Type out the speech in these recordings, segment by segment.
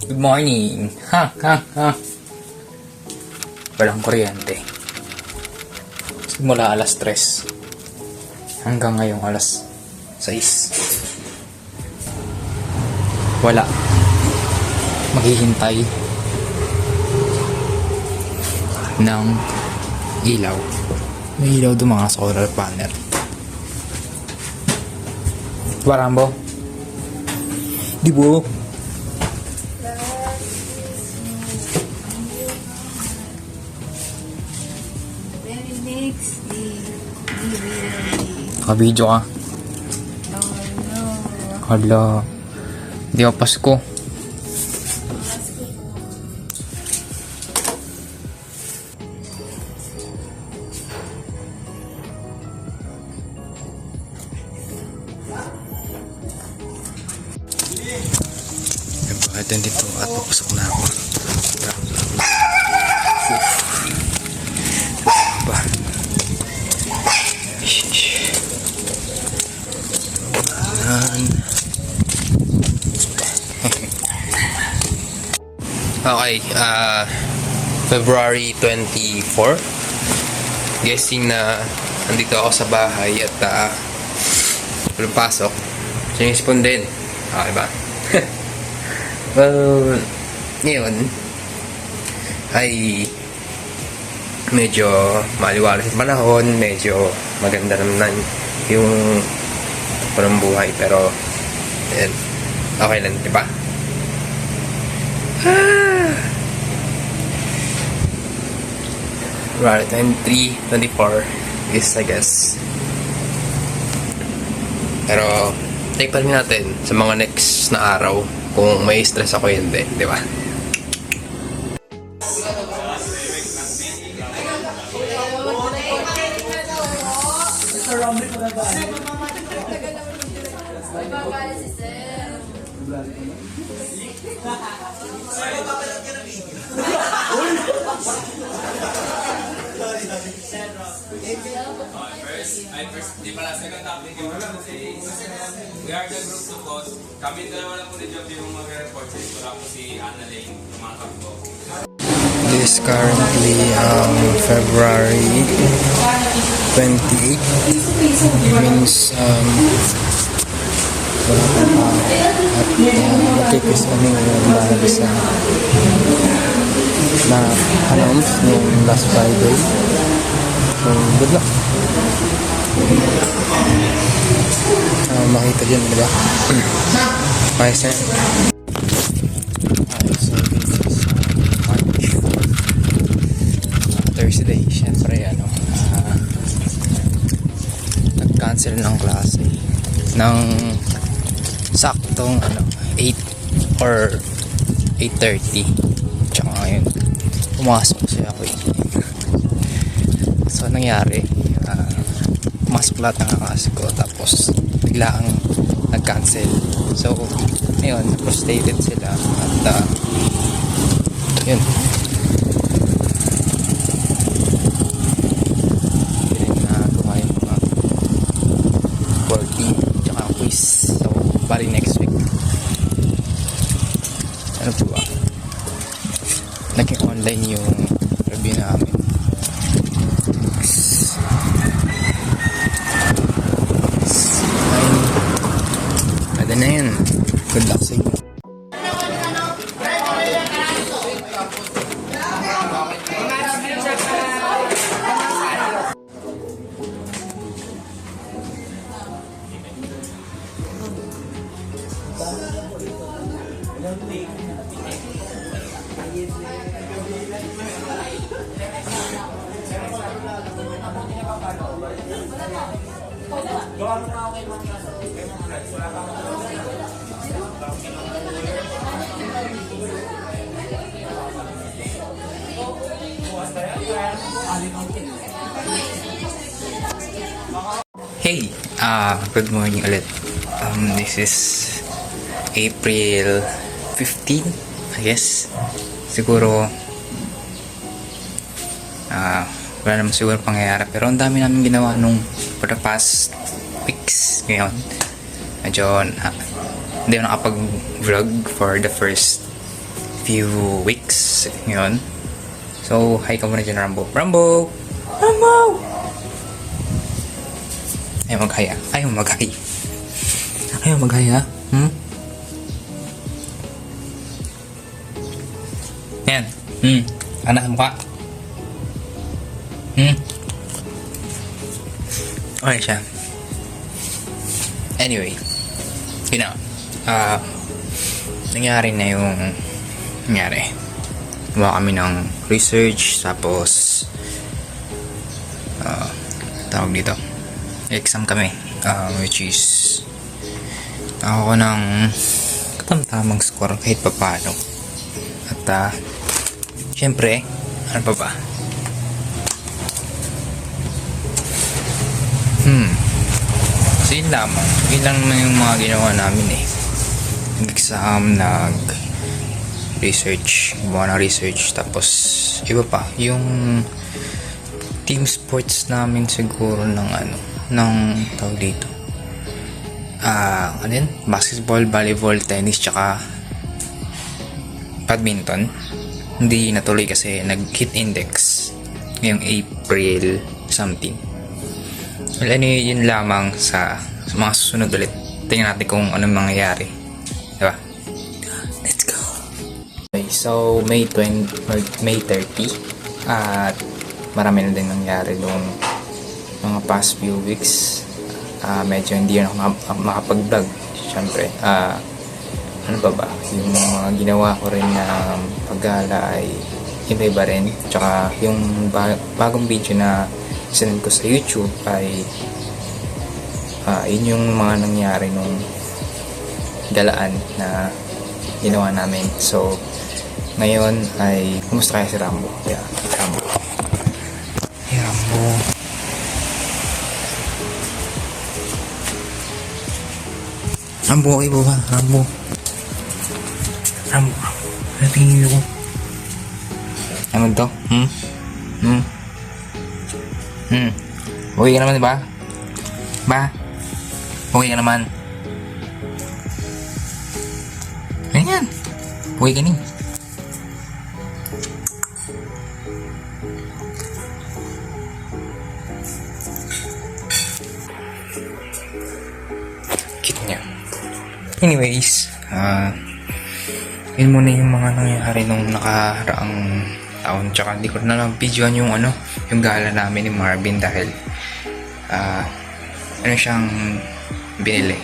Good morning. Ha. Walang kuryente. Simula alas 3 hanggang ngayong alas 6. Wala. Maghihintay ng ilaw. May ilaw doon, mga solar panel. Warambo. Di bo. Very next day, we will be. Naka-video ka. Oh no. Hala. Di ako Pasko. Bakit dito at papasok na ako. Ba? Okay, February 24. Guessing na nandito ako sa bahay at walang pasok. Sinisipon din. Okay ba? Well, ngayon ay medyo maliwanag sa panahon, medyo maganda naman yung parang buhay, pero yan, okay lang, diba? Right, 23, 24 is I guess. Pero take pa rin natin sa mga next na araw kung may stress ako hindi, di ba? First, di pala, second topic yung we are the group support. Kami dalawa lang po ni Job yung mag-report. Wala po si Anna Lane, yung mga kapito. This is currently February 28. Means wala pa pa at magkikis kami ngayon dahil sa na announce nung last Friday. So good luck. Makita dyan, diba? Ayos na. Ayos na. Thursday, syempre nag-cancel ng klase ng saktong 8 or 8:30. Tsaka ngayon pumasok siya ako so nangyari, pumasok lahat ng kaklase ko, tapos biglaang nag-cancel. So ngayon frustrated sila at yun, tsaka quiz. So, bali next week. Ano po ba? Naging online yung review namin. Pwede na yun. Good luck sa inyo. Hey, good morning ulit. This is April 15, I guess. Siguro wala naman siguro pangyayari, pero ang dami namin ginawa nung for the past weeks. Ngayon medyo hindi ako nakapag-vlog for the first few weeks ngayon. So, hi ka muna dyan, Rambo. Rambo! Rambo! Ayaw mag-hi, ah. Ayaw mag-hi. Ayaw mag-hi, ah. Yan. Anak sa mukha. Okay siya. Anyway. Yun na. Nangyari na yung nangyari. Gumawa kami ng research, tapos tawag dito, exam kami, which is ako ng katamtamang score kahit papano. At syempre, ano pa ba? So yun lamang. Yun lang naman yung mga ginawa namin eh. Nag-exam, nag-research, gumawa ng research, tapos iba pa, yung team sports namin siguro ng tawag dito. Ano yun? Basketball, volleyball, tennis, tsaka badminton. Hindi natuloy kasi nag-hit index ngayong April something. Well, anyway, yun lamang sa mga susunod ulit. Tingnan natin kung anong mangyayari. Diba? Let's go! Okay, so May 30 at marami na din nangyari nung mga past few weeks. Medyo hindi yun ako makapag-vlog. Siyempre, ano ba? Yung mga ginawa ko rin na paggala ay iba-iba rin. Tsaka yung bagong video na sinend ko sa YouTube ay yun yung mga nangyari nung galaan na ginawa namin. So, ngayon ay kumusta kaya si Rambo? Yeah, Rambo. Hey, Rambo. Rambo, okay ba ba? Rambo. Rambo. Ano tingin ko? Ano to? Okay ka naman, diba? Ba? Okay ka naman. Ganyan. Okay ka ni. Cute niya. Anyways, yun muna yung mga nangyari nung nakaraang taon. Tsaka hindi ko na lang videoan yung yung gala namin ni Marvin dahil siyang binili.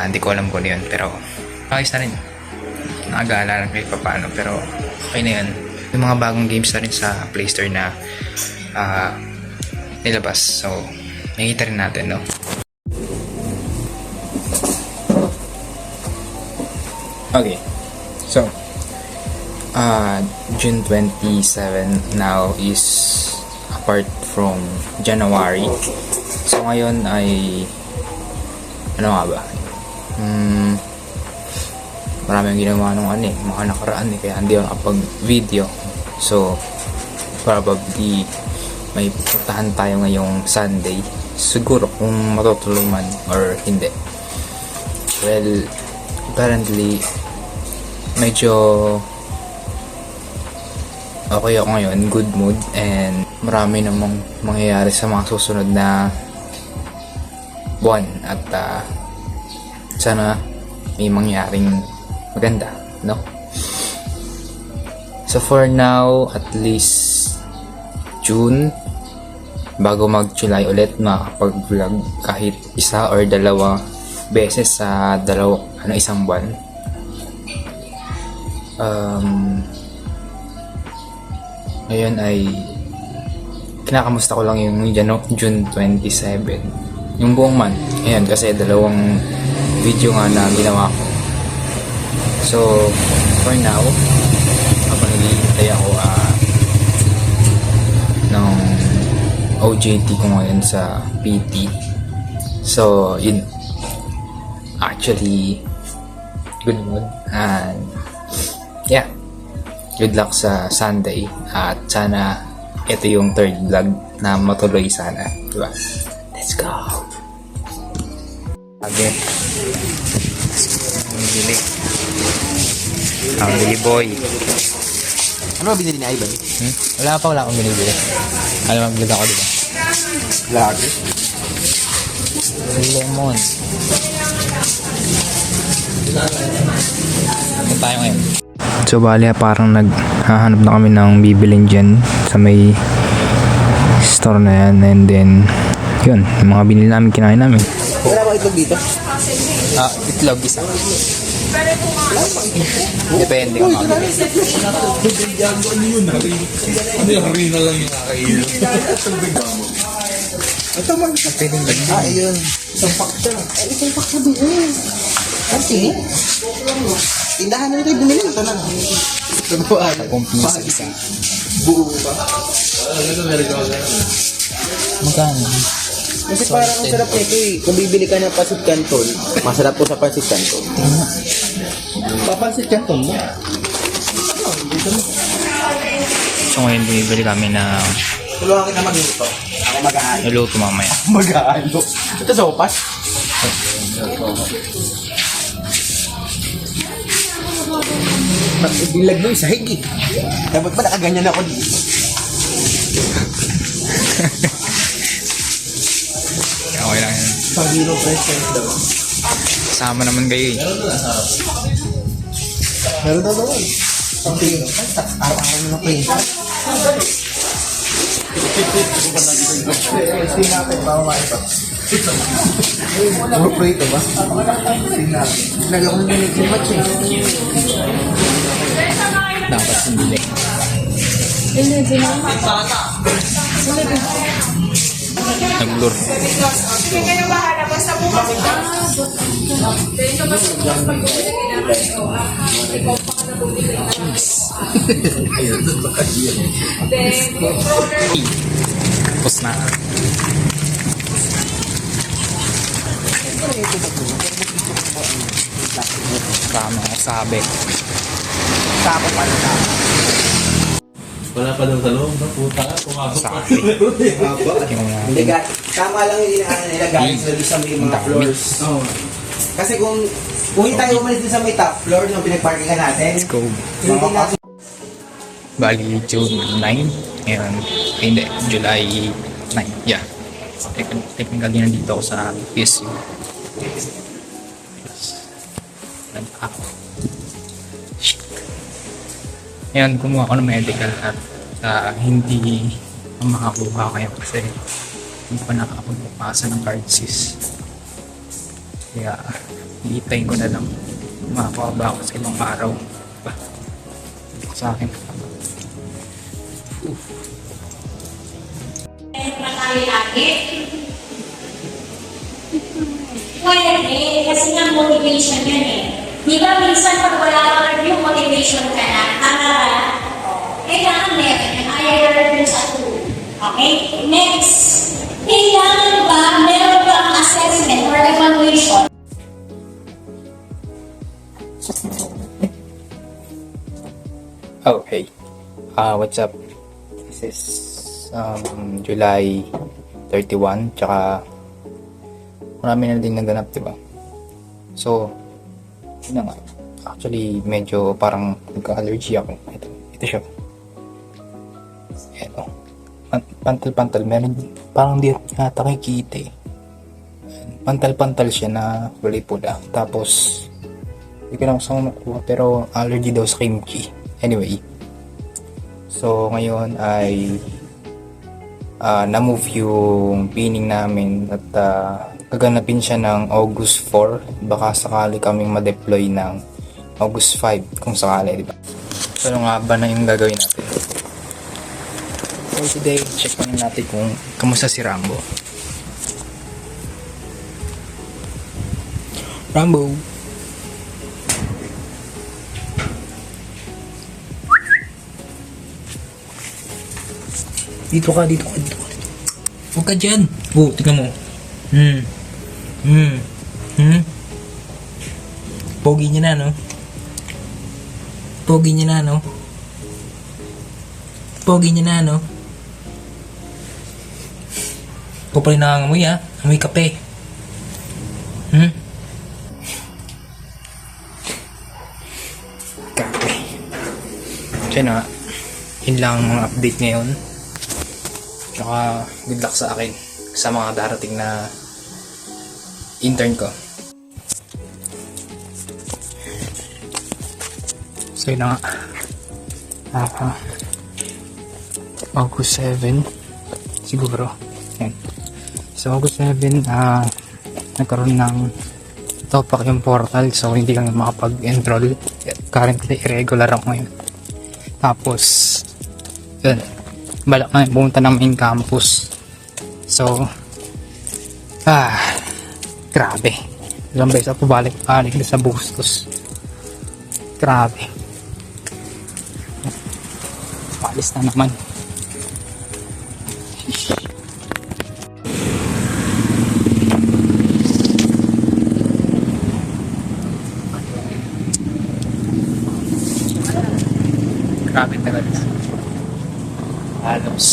Hindi ko alam kung ano yun, pero ayos na rin. Nakagala lang kahit paano, pero okay na yun. Yung mga bagong games na rin sa Play Store na nilabas, so nakikita rin natin, no? Okay, so June 27 now is apart from January. So ngayon ay ano nga ba? Maraming ginawa nung mga nakaraan kaya hindi ako nakapag-video. So probably may pupuntahan tayo ngayong Sunday. Siguro kung matutuloy man or hindi. Well, apparently medyo okay ako ngayon, good mood, and marami namang mangyayari sa mga susunod na buwan at sana may mangyaring maganda, no? So for now, at least June, bago mag-July ulit, makakapag-vlog kahit isa or dalawa beses sa isang buwan. Ngayon ay kinakamusta ko lang yung June 27, yung buong month. Ayan, kasi dalawang video nga na ginawa ko. So for now, habang naghihintay ako ng OJT ko ngayon sa PT. So yun, actually good mood, and yeah, good luck sa Sunday, at sana ito yung third vlog na matuloy sana, diba? Let's go! Okay. Ang Billy Boy. Ano ba binili ni Ivan? Wala akong binibili. Alam mo, ako diba? Lager. Lemon. Ano tayo ngayon? So bali parang naghahanap na kami ng bibilin dyan sa may store na yan, and then yun, yung mga binili namin, kinain namin. Wala bang itlog dito? Itlog isa. Depende kung makabili. Ano yung harina lang yung nakailo? Ito man. Pwedeng lagyan. Ayun. Isang pack siya. Ay, isang pack sabi eh. Kasi, tindahan na ito yung bumili. Ito na. Ito na ba? Kumpisa isa. Buo ba? Magkano? Kasi parang ang sarap nito eh. Kung bibili ka ng pasit canton, masarap po sa pasit canton. Papansit canton mo? So ngayon bumibili kami na Tulungan kita magluto. Ako mag-aano. naluto mamaya. Mag-aano? Ito sopas? Bilag mo yung sahig eh. Dapat ba nakaganyan ako dito? Okay lang yan. Pag-hero present daw. Kasama naman kayo eh. Meron daw doon. Araw-araw na pa yun. Sing natin, pamamain pa. Puro prito ba? Sing natin. Nagawin nyo yung match eh. Dapat hindi. Nag-blur. Tapos na. Tama ako sabi. Tapos pa na tapos. Wala pa daw sa loob, no? Puta ka, pumasok pa. Sabi. Yung Hindi guys, tama lang yung inaano nila guys, lagi sa may mga floors. Kasi kung hindi tayo umalis din sa may top floor nung pinagparkingan natin, let's go. hindi natin Bali, June 9. Ngayon, hindi, July 9. Yeah. Technically, nandito ako sa PSU. Ako. Shit. Ngayon, kumuha ko ng medical at hindi makakuha kayo kasi hindi pa nakakapagpapasa ng card sis. Kaya, iitayin ko na lang. Makakuha ba ako sa ibang araw? Ba? Hindi ko sa akin. Lagi. Pwede, kasi nga motivation yan eh. Di ba minsan pag wala kang review, motivation ka na, tama ba? Kailangan meron yan, ayaw review sa tool. Okay? Next, kailangan ba meron bang assessment or evaluation? Oh, hey. What's up? This is July 31, tsaka marami na din naganap, diba? So, yun na nga. Actually, medyo parang nagka-allergy ako. Ito siya. Ito. Pantal-pantal. Meron, parang di ata nakikita eh. Pantal-pantal siya na kulay pula. Tapos, hindi ko na saan nakuha, pero allergy daw sa kimchi. Anyway. So, ngayon ay na-move yung pinning namin at gaganapin siya ng August 4. Baka sakali kaming ma-deploy ng August 5 kung sakali, diba? So, ano nga ba na yung gagawin natin? So, today, check natin kung kamusta si Rambo. Rambo! Dito ka. Huwag ka dyan. Oh, tingnan mo. Pogi niya na, no? Pogi niya na, no? Ikaw pa rin nangangamoy, ha? Amoy kape. Kape. Siya na, yun lang ang mga update ngayon. Tsaka good luck sa akin sa mga darating na intern ko. So yun na nga. August 7 siguro. Yan. So August 7 nagkaroon ng topak yung portal, so hindi kami makapag-enroll. Currently irregular ako ngayon. Tapos yun, balak na pumunta ng main campus. So grabe, ilang beses ako balik-balik sa Bustos. Grabe, palis na naman. Grabe tagal na. Halos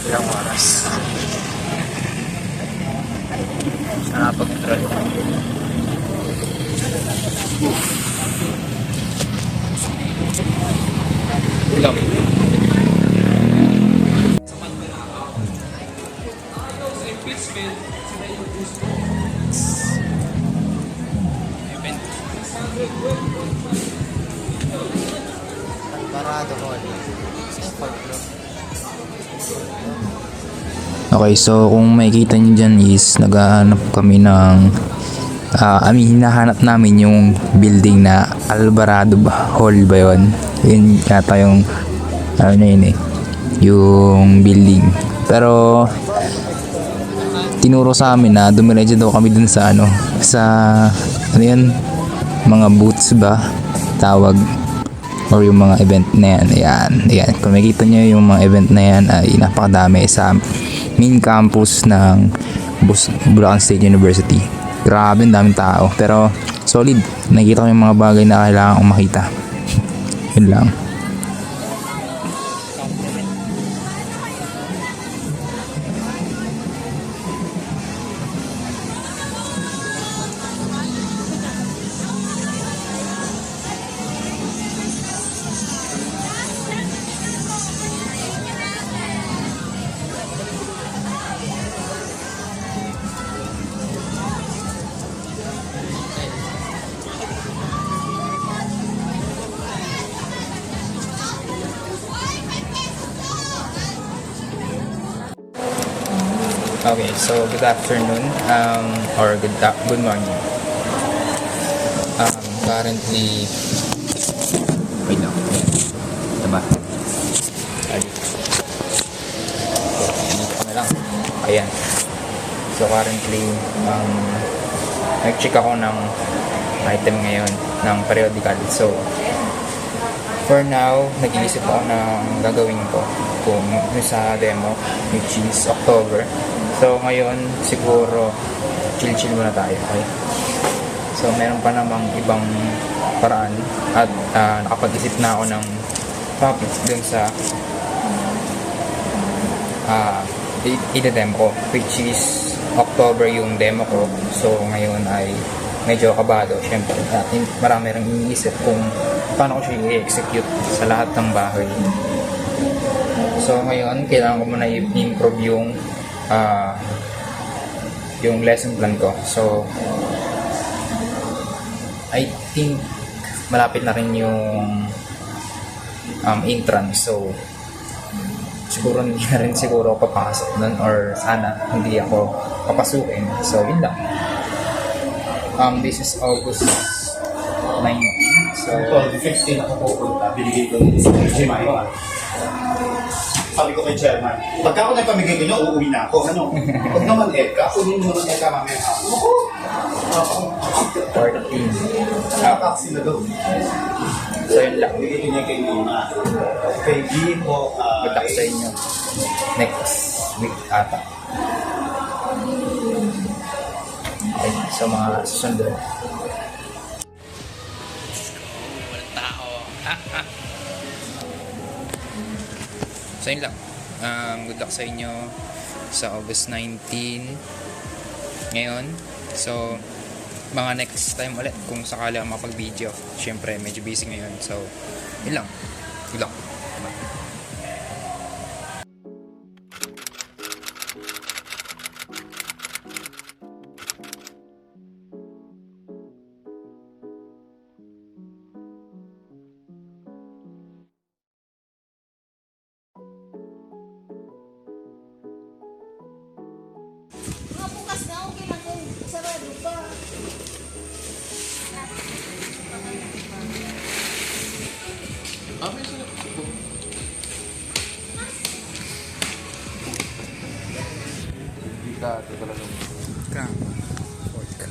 ilang oras sa nakapag-enroll. Ilang Okay, so kung makikita nyo dyan is naghahanap kami ng hinahanap namin yung building na Alvarado Hall ba yun? Yun yata yung na yun yung building. Pero tinuro sa amin na dumiretso daw kami dun sa sa yun, mga booths ba tawag, or yung mga event na yan. Ayan. Kung makikita nyo yung mga event na yan ay napakadami sa main campus ng Bulacan State University. Grabe, ang daming tao. Pero solid. Nakikita ko yung mga bagay na kailangan kong makita. Yun lang. Okay, so good afternoon or good morning. Currently, wait lang. Diba? Dito na lang. Ayan. So currently, nag-check ako ng item ngayon ng periodical. So for now, nag-iisip ako ng gagawin ko kung sa demo, which is October. So ngayon, siguro chill muna tayo, okay? So meron pa namang ibang paraan at nakapag-isip na ako ng topics dun sa i-demo ko, which is October yung demo ko. So ngayon ay medyo kabado, syempre, at marami rin iniisip kung paano ko siya i-execute sa lahat ng bahay. So ngayon, kailangan ko muna i-improve yung lesson plan ko. So I think malapit na rin yung entrance. So siguro hindi na rin siguro papasok nun, or sana hindi ako papasukin. So yun lang. This is August 19. So, the 15 ako pupunta, binigay ko ni Jemima. Sabi ko kay Chairman, pagka ako nagpamigay ko niyo, uuwi na ako. Ano? Huwag naman Eka, kunin mo naman Eka mamaya. Ako? 14. Taxi na daw. So yun lang. Binigay ko niya kay Nina. Kay Gipo. Good luck sa inyo. Next week ata. Okay, so mga susunod. Walang tao. So yun lang. Good luck sa inyo sa August 19 ngayon. So mga next time ulit kung sakali ako makapag-video. Syempre, medyo busy ngayon. So, yun lang. Good luck. Mga bukas na, okay lang kung sarado pa. Crab. Pork.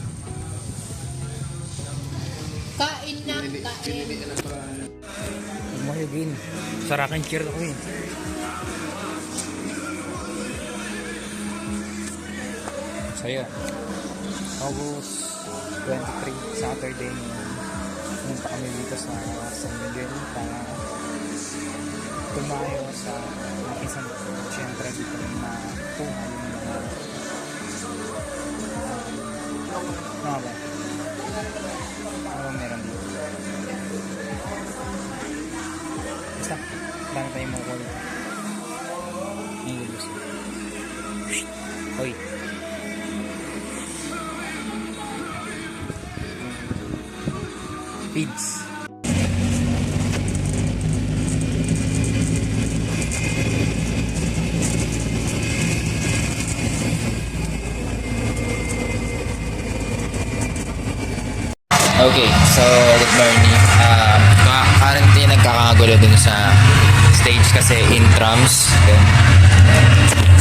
Kain na, kain. Mayugin. Sarakan cheer ako eh. So yun. August 23, Saturday. Pumunta kami dito sa San Miguel para tumayo sa isang siyempre dito na kuha yung mga ba? Ano meron dito? Basta, dami tayong mga call. Ang gusto. Hoy. Feeds. Okay, so good morning. Currently nagkakagulo dun sa stage kasi intrams. Then,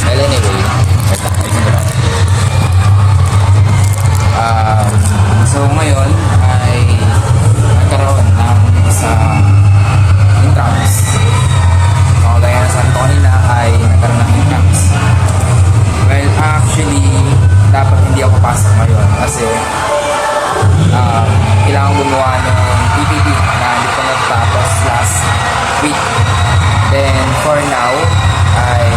well anyway, so ngayon ay nagkaroon ng isang intrams. So gaya na sabi ko kanina ay nagkaroon ng intrams. Well actually, dapat hindi ako pasok ngayon kasi kailangan gumawa ng PPT na hindi ko natapos last week. Then for now ay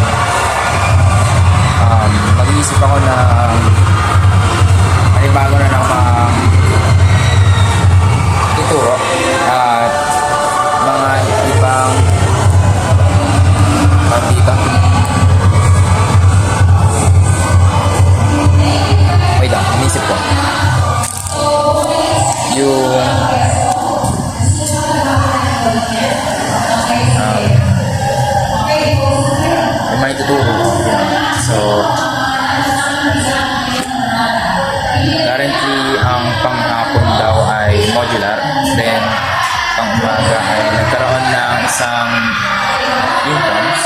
mag-iisip ako na bago na ng tuturo at mga ibang dito. Wait lang, inisip ko yung may tuturo. So currently ang panghapon daw ay modular, then pang umaga ay nagkaroon ng isang intrams.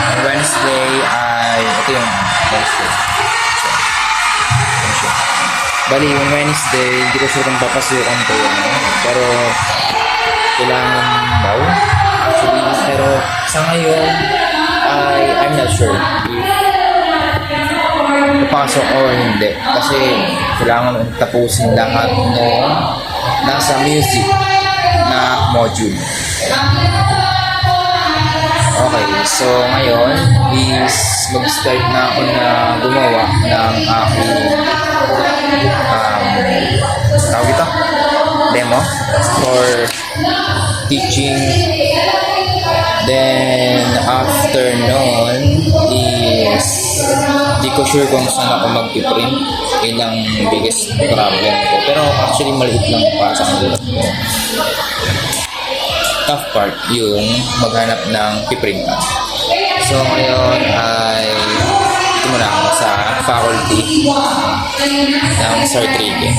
Ang Wednesday ay ito yung Wednesday. Bali, yung Wednesday, hindi ko sure kung papasukan ko yun. Pero, kailangan daw. Actually, pero sa ngayon, I'm not sure if papasok o hindi. Kasi, kailangan tapusin lahat ng nasa music na module. Okay, so ngayon is mag-start na ako na gumawa ng aking tawag ito, demo for teaching. Then after nun is di ko sure kung saan ako mag-print. Yun ang biggest problem ko, pero actually maliit lang pa sa kanila. Tough part yung maghanap ng piprintan. So ngayon ay ito muna ako sa faculty ng Sartrigue.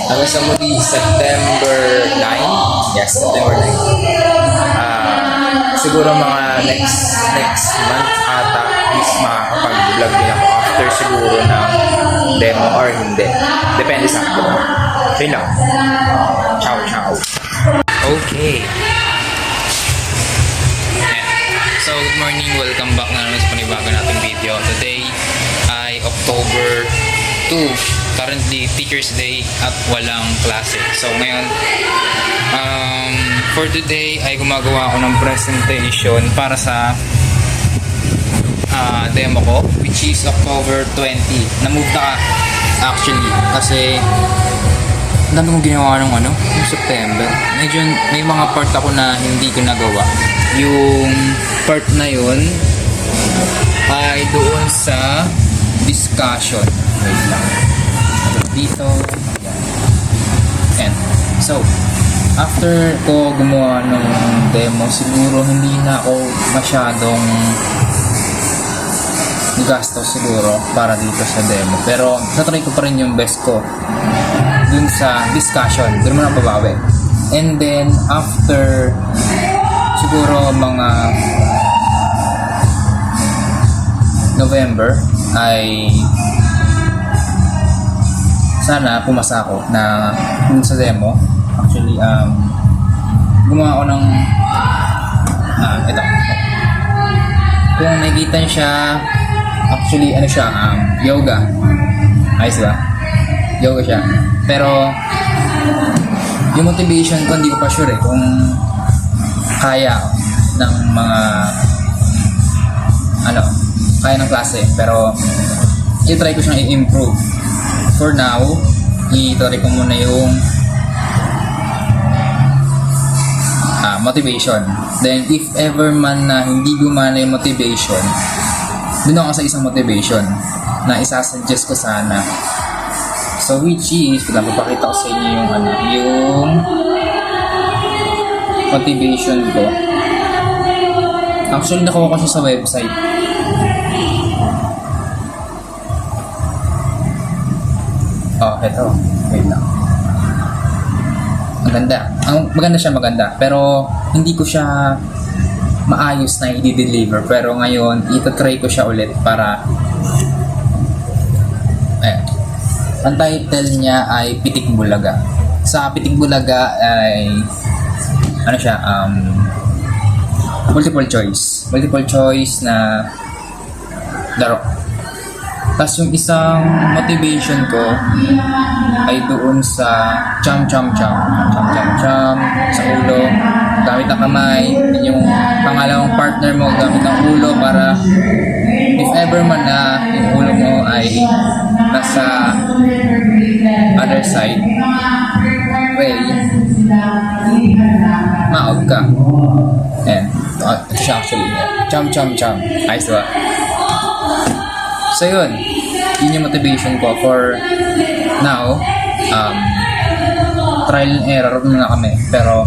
Hanggang sa muli, September 9. Yes, September 9. Siguro mga next month ata is makakapag-vlog din ako after siguro ng demo or hindi. Depende sa akin. Okay lang. Ciao, ciao. Okay. So, good morning. Welcome back na naman sa panibago nating video. Today ay October 2. Currently, Teacher's Day at walang klase. So, ngayon, for today ay gumagawa ako ng presentation para sa demo ko, which is October 20. Na-move na actually. Kasi, ang dami kong ginawa ng ano, yung September. Medyo may mga part ako na hindi ko nagawa. Yung part na yun ay doon sa discussion. Wait lang. Dito. Ayan. So, after ko gumawa ng demo, siguro hindi na ako masyadong gastos siguro para dito sa demo. Pero, natry ko pa rin yung best ko dun sa discussion. Dun mo na babawi. And then, after siguro mga November ay sana pumasa ako na dun sa demo. Actually, gumawa ako ng ito. Kung nakikita siya, actually, ano siya, yoga. Ayos ba? Yoga siya. Pero, yung motivation ko, hindi ko pa sure kung kaya ng mga kaya ng klase. Pero, i-try ko siyang i-improve. For now, i-try ko muna yung motivation. Then, if ever man na hindi gumana yung motivation, dun ako sa isang motivation na isasuggest ko sana. So, which is, pinapapakita ko sa inyo yung yung motivation ko. Actually, nakuha ko siya sa website. Oh, eto. Wait lang. Maganda siya, maganda. Pero, hindi ko siya maayos na i-deliver. Pero ngayon, ito-try ko siya ulit para ang title niya ay Pitik Bulaga. Sa Pitik Bulaga ay ano siya, multiple choice na laro. Tapos yung isang motivation ko ay doon sa cham sa ulo, gamit ng kamay. Yung pangalawang partner mo gamit ng ulo para if ever man na yung ulo mo ay nasa other side way, maog ka. Ayan. Ito siya actually. Cham. Ayos diba? So yun yung motivation ko for now. Trial and error muna kami, pero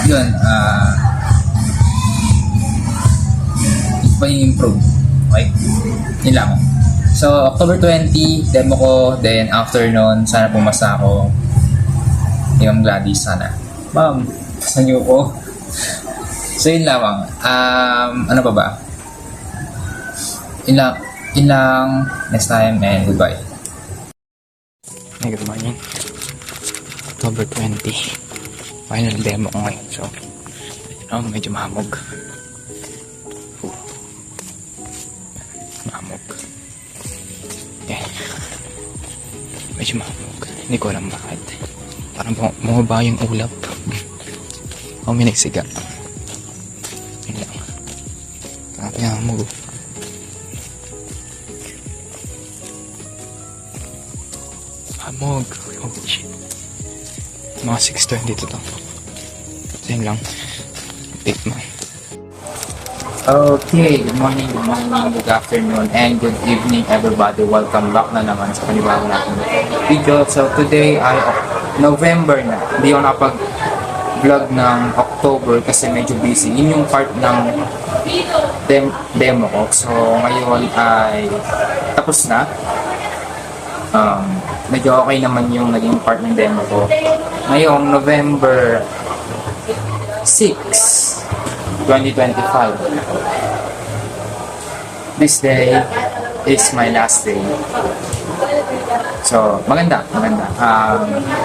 yun, i-improve. Okay? Yun lang. So, October 20, demo ko. Then, after nun, sana pumasa ako. Yung Gladys, sana. Ma'am, sa niyo ko. So, yun lamang. Ano pa ba? Yun lang. Next time, and goodbye. Hey, good morning. October 20. Final demo ko ngayon. So, medyo mahamog. Mahamog. Okay. Medyo mahamog. Hindi ko alam bakit. Parang bumaba yung ulap. May nagsiga. Yun lang. Grabe hamog. Hamog. Holy shit. Mga 6:20 dito to. So yun lang. Update mo. Okay, good morning, good afternoon, and good evening everybody. Welcome back na naman sa panibagong natin video. So today ay November na. Hindi ako nakapag-vlog ng October kasi medyo busy. Yun yung part ng demo ko. So ngayon ay tapos na. Medyo okay naman yung naging part ng demo ko. Ngayong November 6, 2025. This day is my last day. So, maganda.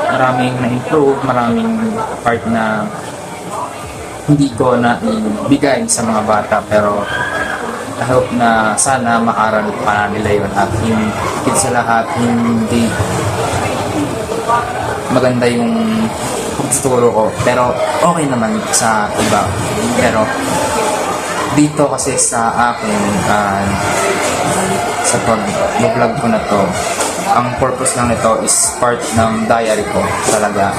Maraming na-improve, maraming part na hindi ko na ibigay sa mga bata, pero I hope na sana makaral pa nila yun at higit sa lahat hindi maganda yung pagtuturo ko, pero okay naman sa iba. Pero dito kasi sa akin, sa pag-vlog ko na to, ang purpose lang nito is part ng diary ko talaga.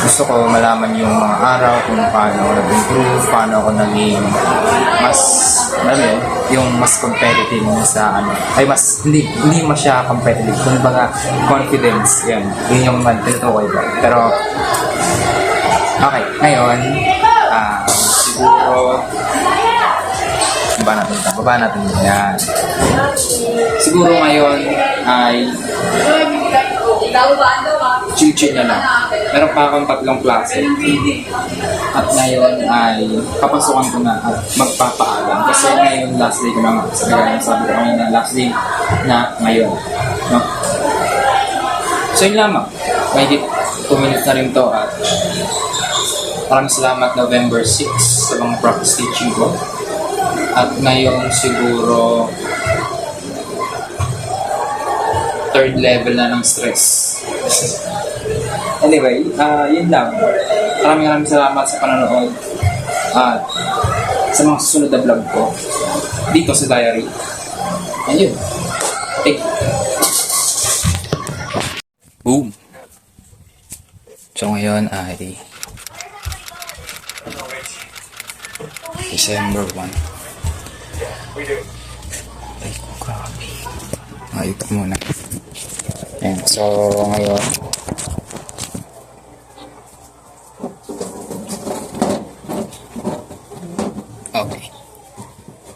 Gusto ko malaman yung mga araw kung paano ako nag-improve, paano ako naging mas, alam mo, yung mas competitive sa ano. Ay, mas, hindi masya competitive. Kung baga, confidence, yan. Yun yung tinutukoy ko. Pero, okay, ngayon, siguro, baba natin. Yan. Siguro ngayon ay chill-chill na lang. Meron pa akong 3 klase. At ngayon ay papasukan ko na at magpapaalam. Kasi ngayon last day ko na nga. Sabi ko kanina last day na ngayon. No? So yun lamang. May 2 minutes na rin to at maraming salamat November 6 sa mga practice teaching ko. At ngayon siguro 3rd level na ng stress. Anyway, yun lang. Maraming salamat sa panonood at sa mga susunod na vlog ko dito sa diary. Ayun. Boom! So ngayon ay December 1. Ay, grabe. Ito muna. Ayan, so ngayon okay.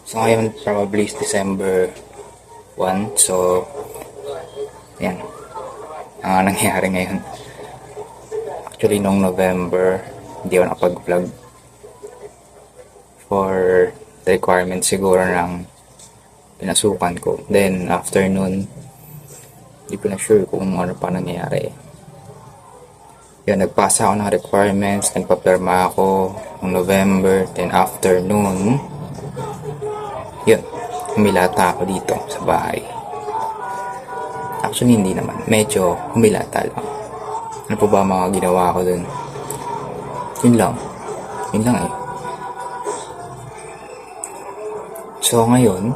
So ngayon probably is December 1. So ayan. Ang nangyayari ngayon. Actually nung November hindi ako nakapag-vlog for the requirement siguro ng pinasukan ko. Then afternoon hindi ko na sure kung ano pa nangyayari. Yun, nagpasa ako ng requirements, nagpapirma ako ng November, then afternoon yun, humilata ako dito sa bahay. Actually hindi naman, medyo humilata lang. Ano po ba mga ginawa ko dun? Yun lang eh. So ngayon,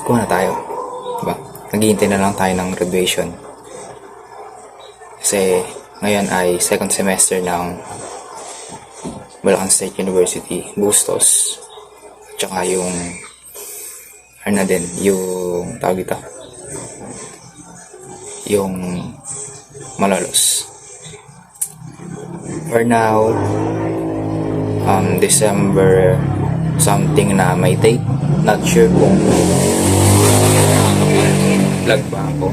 kuha na tayo. Diba? Naghihintay na lang tayo ng graduation. Kasi ngayon ay 2nd semester ng Bulacan State University, Bustos. Tsaka yung ano din, yung tawag ito, yung Malolos. For now, December something na may date. Not sure kung vlog ba ako.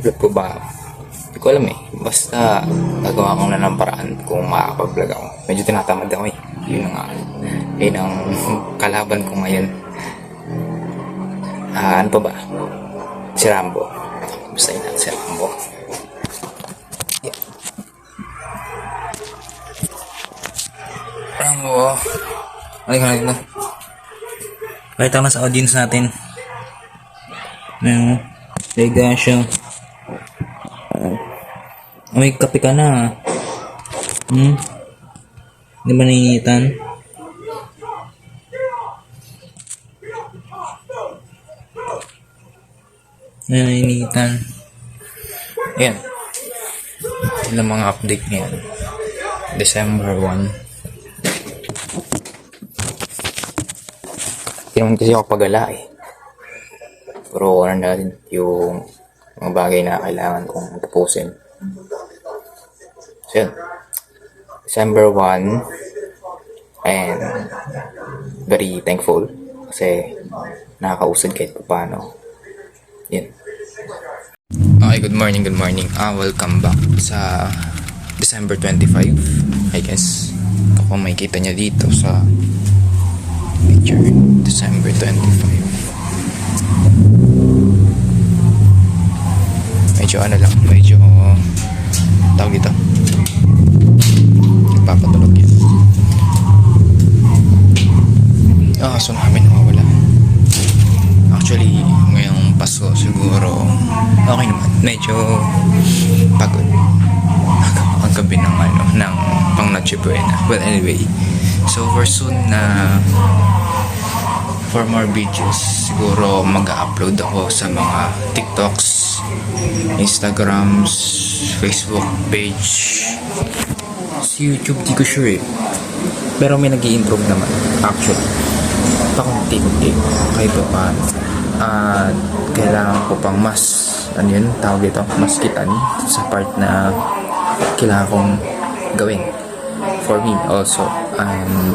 Vlog ko ba? Hindi ko alam eh. Basta gagawa ko na ng paraan kung makakapag-vlog ako. Medyo tinatamad ako eh. Yun ang kalaban ko ngayon. Ano pa ba? Si Rambo. Basta yun si Rambo. Yeah. Rambo. Halika na dito. Pakita na sa audience natin. Lega siya. May kape ka na. Hindi ba nanginitan? Nanginitan. Ayan. Ilang mga update niyan. December 1. Hindi naman kasi ako pagala eh. Pero ano na rin yung mga bagay na kailangan kong tapusin. So yun. December 1. And very thankful kasi nakakausad kahit paano. Yun. Okay, good morning. Welcome back sa December 25, I guess. Ito kung makikita nyo dito sa picture, December 25. Medyo tawag dito, nagpapatulog yan. So namin nawawala. Actually, ngayong Pasko siguro okay naman. Medyo pagod. Ang gabi ng pang Noche Buena. Well, anyway. So for soon na for more videos, siguro mag-upload ako sa mga TikToks, Instagrams, Facebook page, sa YouTube, di ko sure eh. Pero may nag-i-improve naman, actually. Pakunti-kunti, kahit pa paano. At kailangan ko pang mas, ano yun, tawag ito, mas kitan sa part na kailangan kong gawin. For me also. And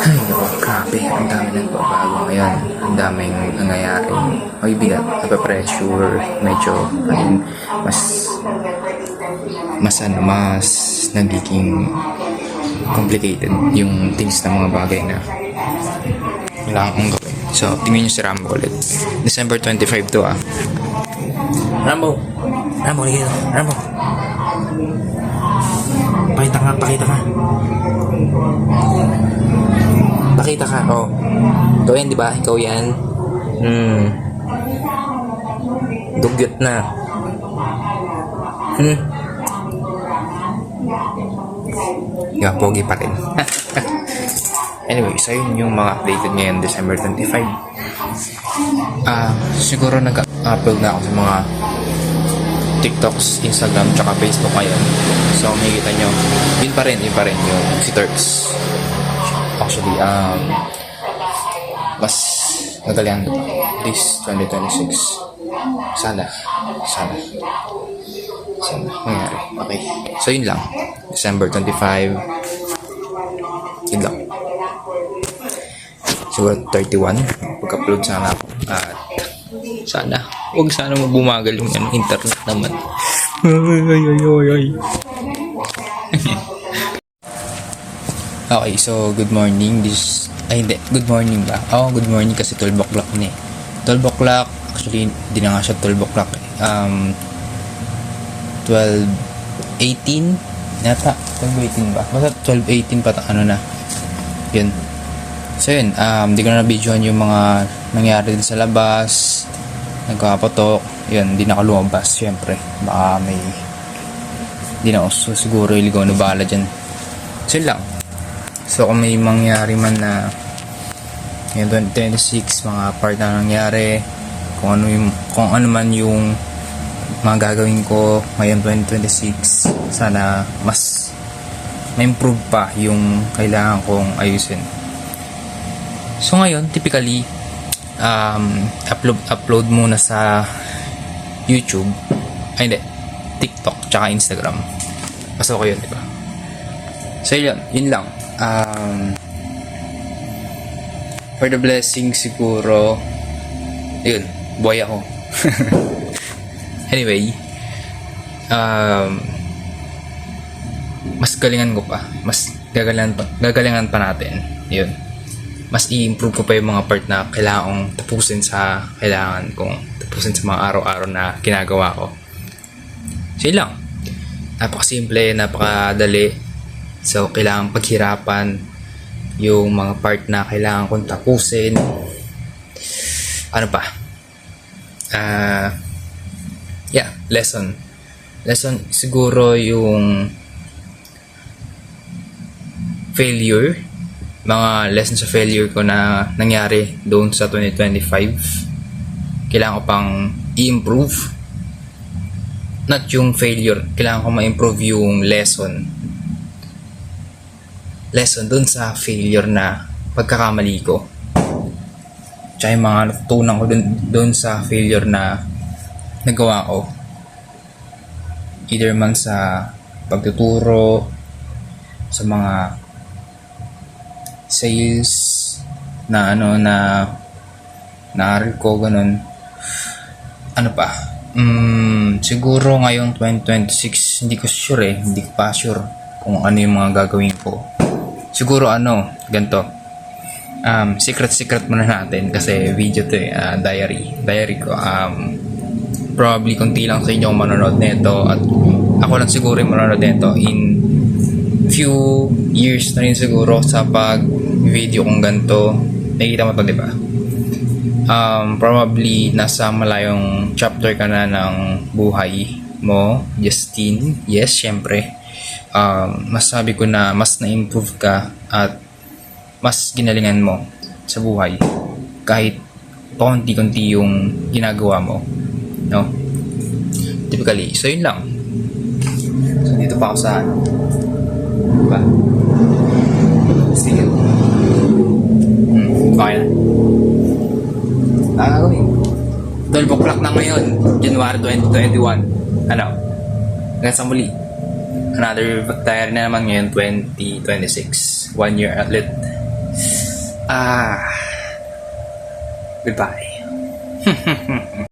ay, naku, grabe. Ang dami nagbabago ngayon. Ang daming nangyayari. May bigat, napapressure. Medyo, mas nagiging complicated yung things na mga bagay na kailangan kong gawin. So, tingnan nyo si Rambo ulit. December 25 to ah. Rambo! Rambo, ligay ito. Rambo! Pakita ka. Pakita ka, oh. Ikaw yan, di ba? Ikaw yan. Dugyot na. Yeah, pogi pa rin. Anyway, so yun yung mga updated ngayon, December 25. Siguro nag-upload na ako sa mga TikToks, Instagram, tsaka Facebook ngayon. So, makikita nyo, yun pa rin yung si Turks. Actually, mas nagaling this 2026. Sana mangyari. Okay. So, yun lang. December 25. Yun lang. Siguro 31. Pag-upload sana ako. At huwag sana bumagal yung internet naman. Ay. Okay, so good morning. Good morning ba? Good morning kasi 12 o'clock na eh. 12 o'clock. Actually, hindi na nga siya 12 o'clock eh. 12:18 yata. 12:18 ba? Basta 12:18 pa ano na. Yun. So yun, di ko na na-videoan yung mga nangyari din sa labas. Nagkapatok. Yun, di nakalumabas. Siyempre, baka may di na uso. Siguro iligaw na bahala dyan. So yun lang. So kung may mangyari man na yung 2026, mga part na nangyari, kung ano man yung mga gagawin ko ngayon 2026, sana mas ma-improve pa yung kailangan kong ayusin. So ngayon, typically upload muna sa YouTube, TikTok tsaka Instagram. Pasok ko yun, diba? So yun lang. For the blessing siguro, yun, buhay ako. Anyway, mas galingan ko pa. Mas gagalingan pa natin. Yun. Mas i-improve ko pa yung mga part na kailangan kong tapusin sa mga araw-araw na ginagawa ko. So yun lang. Napakasimple, napakadali. So kailangan paghirapan yung mga part na kailangan kong tapusin. Ano pa? Lesson siguro yung failure, mga lessons sa failure ko na nangyari doon sa 2025. Kailangan ko pang i-improve, not yung failure, kailangan ko ma-improve yung lesson doon sa failure na pagkakamali ko, tsaka yung mga natutunan ko doon sa failure na nagawa ko, either man sa pagtuturo, sa mga sales na naaral ko, ganun. Ano pa? Siguro ngayong 2026, hindi ko pa sure kung ano yung mga gagawin ko. Siguro ganito. Secret muna natin kasi video to diary ko. Probably konti lang sa inyo ang manonood nito at ako lang siguro yung manonood nito in few years na rin siguro sa pag video kong ganito. Nakikita mo to, di ba? Probably nasa malayong chapter ka na ng buhay mo, Justin. Yes, syempre. Masabi ko na mas na-improve ka at mas ginalingan mo sa buhay kahit paunti-kunti yung ginagawa mo, no? Typically, so yun lang. So dito pa ako sa ano, diba? Sige. Okay na. Nakakawin. 12 o'clock na ngayon, January 2021. Ano? Hanggang sa muli. Another diary na naman ngayon, 2026. 1 year ulit. Goodbye.